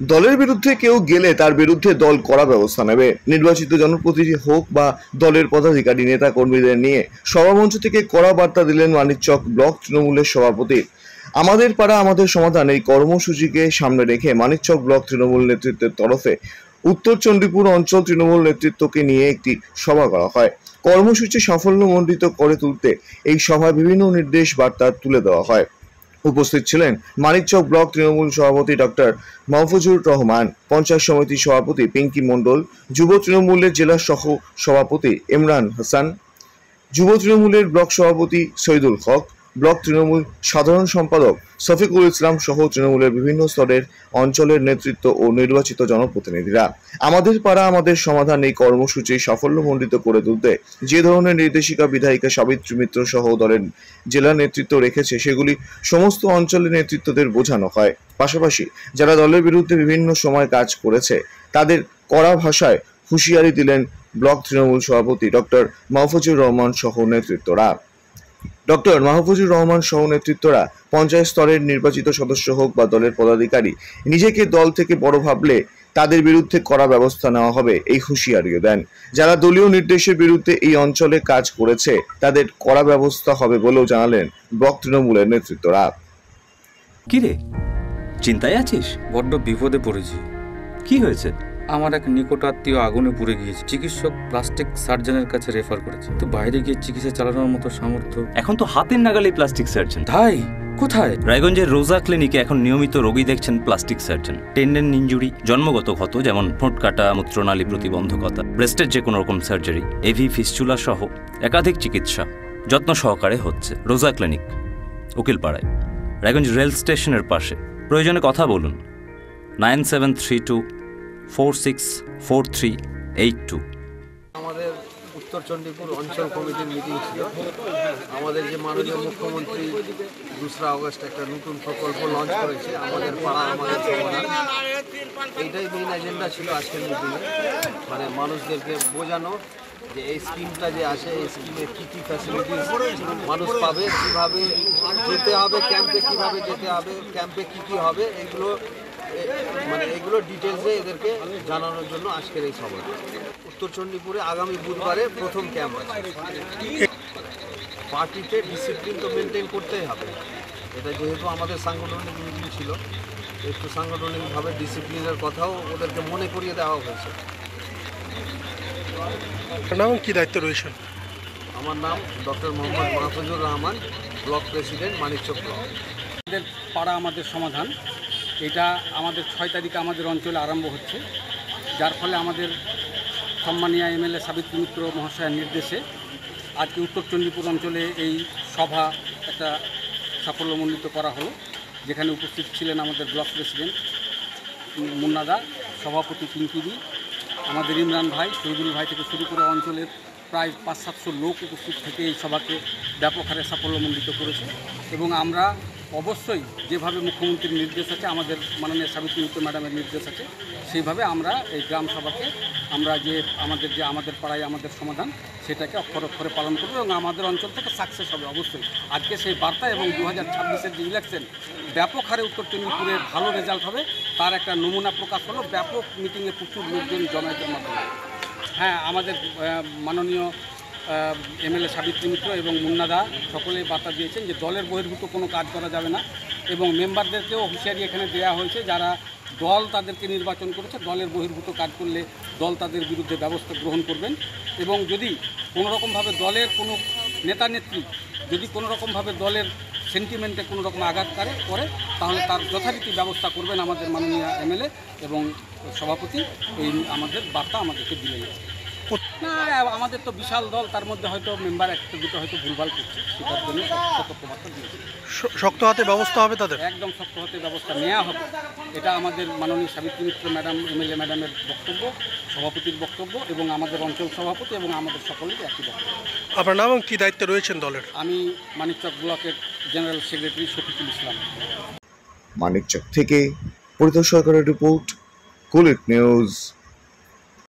দলের বিরুদ্ধে কেউ গেলে তার বিরুদ্ধে দল কড়া ব্যবস্থা নেবে। নির্বাচিত জনপ্রতিনিধি হোক বা দলের পদাধিকারী নেতা কর্মীদের নিয়ে সভামঞ্চ থেকে কড়া বার্তা দিলেন মানিকচক ব্লক তৃণমূলের সভাপতি। আমাদের পাড়া আমাদের সমাধান এই কর্মসূচিকে সামনে রেখে মানিকচক ব্লক তৃণমূল নেতৃত্বের তরফে উত্তর চণ্ডীপুর অঞ্চল তৃণমূল নেতৃত্বকে নিয়ে একটি সভা করা হয়। কর্মসূচি সাফল্যমণ্ডিত করে তুলতে এই সভায় বিভিন্ন নির্দেশ বার্তা তুলে দেওয়া হয়। উপস্থিত ছিলেন মানিকচক ব্লক তৃণমূল সভাপতি ডক্টর মাহফুজুর রহমান, পঞ্চায়েত সমিতির সভাপতি পিঙ্কি মণ্ডল, যুব তৃণমূলের জেলা সহ সভাপতি ইমরান হাসান, যুব তৃণমূলের ব্লক সভাপতি শহীদুল হক, ব্লক তৃণমূল সাধারণ সম্পাদক শফিকুল ইসলাম সহ তৃণমূলের বিভিন্ন স্তরের অঞ্চলের নেতৃত্ব ও নির্বাচিত জনপ্রতিনিধিরা। আমাদের পাড়া আমাদের সমাধান এই কর্মসূচি সাফল্যমণ্ডিত করে তুলতে যে ধরনের নির্দেশিকা বিধায়িকা সাবিত্রী মিত্র সহ দলের জেলা নেতৃত্ব রেখেছে সেগুলি সমস্ত অঞ্চলের নেতৃত্বদের বোঝানো হয়। পাশাপাশি যারা দলের বিরুদ্ধে বিভিন্ন সময় কাজ করেছে তাদের কড়া ভাষায় হুঁশিয়ারি দিলেন ব্লক তৃণমূল সভাপতি ডক্টর মাহফুজুর রহমান সহ নেতৃত্বরা। ডক্টর মাহফুজুর রহমান সহ নেতৃত্বরা পঞ্চায়েত স্তরের নির্বাচিত সদস্য হোক বা দলের পদাধিকারী নিজেকে দল থেকে বড় ভাবলে তাদের বিরুদ্ধে কড়া ব্যবস্থা নেওয়া হবে এই হুঁশিয়ারিও দেন। যারা দলীয় নির্দেশের বিরুদ্ধে এই অঞ্চলে কাজ করেছে তাদের কড়া ব্যবস্থা হবে বলেও জানালেন ব্লক তৃণমূলের নেতৃত্বরা। কি রে, চিন্তায় আছিস? বড্ড বিপদে পড়েছি। কি হয়েছে? আমার এক নিকট আত্মীয় আগুনে পুড়ে গিয়েছে। চিকিৎসক প্লাস্টিক সার্জনের কাছে রেফার করেছে, তো বাইরে গিয়ে চিকিৎসা চালানোর মতো সামর্থ্য এখন তো হাতের নাগালে প্লাস্টিক সার্জন। তাই কোথায়? রায়গঞ্জের রোজা ক্লিনিকে এখন নিয়মিত রোগী দেখছেন প্লাস্টিক সার্জন। টেন্ডেন ইনজুরি, জন্মগত ক্ষত যেমন ঠোঁট কাটা, মূত্রনালী প্রতিবন্ধকতা, ব্রেস্টের যে কোনো রকম সার্জারি, এভি ফিস্চুলা সহ একাধিক চিকিৎসা যত্ন সহকারে হচ্ছে রোজা ক্লিনিক, উকিলপাড়ায়, রায়গঞ্জ রেল স্টেশনের পাশে। প্রয়োজনে কথা বলুন 9732464382। আমাদের উত্তর চণ্ডীপুর অঞ্চল কমিটির মিটিং ছিল। আমাদের যে মাননীয় মুখ্যমন্ত্রী 2 আগস্ট একটা নতুন প্রকল্প লঞ্চ করেছে, আমাদের পাড়া আমাদের সমাধান। এইটাই মেইন এজেন্ডা ছিল আজকের মিটিংয়ে, মানে মানুষদেরকে বোঝানো যে এই স্কিমটা যে আসে, এই স্কিমে কী কী ফ্যাসিলিটিস মানুষ পাবে, কীভাবে যেতে হবে ক্যাম্পে, কীভাবে যেতে হবে ক্যাম্পে, কী কী হবে, এগুলো ডিটেলসে এদেরকে জানানোর জন্য আজকের এই সভা। উত্তর চণ্ডীপুরে আগামী বুধবারে প্রথম ক্যাম্প আছে। পার্টিতে ডিসিপ্লিন তো মেনটেন করতেই হবে, এটা যেহেতু আমাদের সাংগঠনিক মিটিং ছিল, একটু সাংগঠনিকভাবে ডিসিপ্লিনের কথাও ওদেরকে মনে করিয়ে দেওয়া হয়েছে। নাম কি দায়িত্ব রয়েছে? আমার নাম doctor Mohammad Mahfuzur Rahman, block president, Manikchak block. আমাদের পাড়া আমাদের সমাধান, এটা আমাদের 6 তারিখে আমাদের অঞ্চলে আরম্ভ হচ্ছে, যার ফলে আমাদের সম্মানীয় এমএলএ সাবিত্রী মিত্র মহাশয়ের নির্দেশে আজকে উত্তর চণ্ডীপুর অঞ্চলে এই সভা একটা সাফল্যমণ্ডিত করা হলো, যেখানে উপস্থিত ছিলেন আমাদের ব্লক প্রেসিডেন্ট মুন্নাদা, সভাপতি পিঙ্কিদি, আমাদের ইমরান ভাই, শহীদুল ভাই থেকে শুরু করে অঞ্চলের প্রায় 500-700 লোক উপস্থিত থেকে এই সভাকে ব্যাপক হারে সাফল্যমণ্ডিত করেছে। এবং আমরা অবশ্যই যেভাবে মুখ্যমন্ত্রীর নির্দেশ আছে, আমাদের মাননীয় সাবিত্রী মিত্র ম্যাডামের নির্দেশ আছে, সেইভাবে আমরা এই গ্রাম সভাকে আমরা আমাদের পাড়ায় আমাদের সমাধান সেটাকে অক্ষরে অক্ষরে পালন করব এবং আমাদের অঞ্চল থেকে সাকসেস হবে অবশ্যই। আজকে সেই বার্তা এবং 2026-এর যে ইলেকশন ব্যাপক হারে উত্তর চণ্ডীপুরে ভালো রেজাল্ট হবে তার একটা নমুনা প্রকাশ হলো ব্যাপক মিটিংয়ে প্রচুর লোকজন জমায়েতের মাধ্যমে। হ্যাঁ, আমাদের মাননীয় এমএলএ সাবিত্রী মিত্র এবং মুন্নাদা সকলেই বার্তা দিয়েছেন যে দলের বহির্ভূত কোনো কাজ করা যাবে না, এবং মেম্বারদেরকেও হুঁশিয়ারি এখানে দেওয়া হয়েছে যারা দল তাদেরকে নির্বাচন করেছে, দলের বহির্ভূত কাজ করলে দল তাদের বিরুদ্ধে ব্যবস্থা গ্রহণ করবেন, এবং যদি কোনোরকমভাবে দলের কোনো নেতা নেত্রী যদি কোনোরকমভাবে দলের সেন্টিমেন্টে কোনো রকম আঘাত করে তাহলে তার যথারীতি ব্যবস্থা করবেন আমাদের মাননীয় এমএলএ এবং সভাপতি। এই আমাদের বার্তা আমাদেরকে দিলেন। না, আমাদের তো বিশাল দল, তার মধ্যে হয়তো মেম্বার একটা দুটো হয়তো ভুলভাল করছে, সেটার জন্য সতর্কবার্তা দিয়েছে। শক্ত হাতে ব্যবস্থা হবে তাদের? একদম শক্ত হাতে ব্যবস্থা নেওয়া হবে, এটা আমাদের মাননীয় সাবিত্রী মিত্র ম্যাডাম, এমএলএ ম্যাডামের বক্তব্য, সভাপতির বক্তব্য এবং আমাদের অঞ্চল সভাপতি এবং আমাদের সকলেরই একই বক্তব্য। আপনার নাম কি দায়িত্বে রয়েছেন দলের? আমি মানিকচক ব্লকের জেনারেল সেক্রেটারি শফিকুল ইসলাম। মানিকচক থেকে পরিতোষ সরকারের রিপোর্ট, কুলিক নিউজ।